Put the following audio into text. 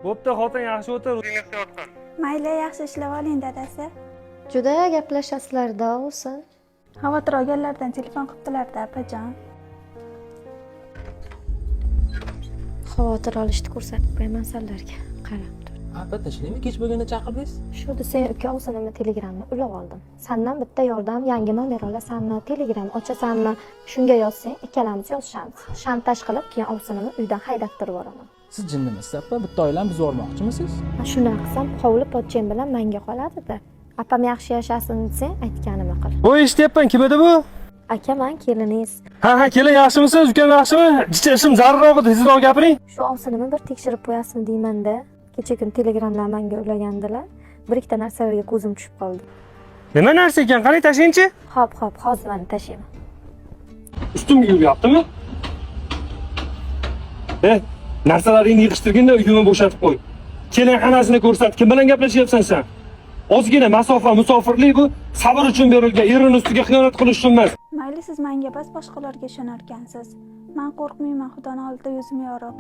Bo'pti, xotin yaxshi o'tir. O'zingni ehtiyot qil. Mayli, yaxshi ishlab oling dadasi. Juda gaplashasizlar-da o'zi. Xavotir olganlardan telefon qilibdilar-da, opajon. Xavotir olishni ko'rsatib qo'yaman sizlarga. Qarab tur. Albatta, shuningmi kech bo'lganda chaqirdingiz? Shu sen uka o'zimni telegramni ulab oldim. Sandan bitta yordam, yangi nomer olasanmi, telegram ochasanmi? Shunga yozsang, ikkalamiz yozishamiz. Shantaj qilib, keyin ovsinimni uydan haydab turib yuboraman. Siz jinnimisiz, appa? Bitta oilani buzib yubormoqchimisiz? Shunaqa qilsam, hovli pochcham bilan menga qoladi-da. Apam yaxshi yashasin desang, aytganimni qil. Voy, eshityapman, kim edi bu? Aka, men keliningiz. Ha, kelin yaxshimisiz? Ukam yaxshimi? Ishim zarurroq edi, tezroq gapiring. Shu ovsinimni bir tekshirib qo'yasizmi deyman-da. Kecha kun telegramdan menga ulagandilar. Bir ikkita narsalarga ko'zim tushib qoldi. Nima narsa ekan? Qani tashingchi? Hop, hozir meni tashlayman. Ustimga yuryaptimi? Narsalaringni yig'ishtirganda uyimni bo'shatib qo'y. Kelin xonasini ko'rsat. Kim bilan gaplashyapsan sen? Ozgina masofa, musofirlik bu sabr uchun berilgan, erining ustiga xiyonat qilish uchun emas. Mayli, siz menga bas, boshqalarga ishonarkansiz. Men qo'rqmayman, Xudoning oldida yuzim yorug'.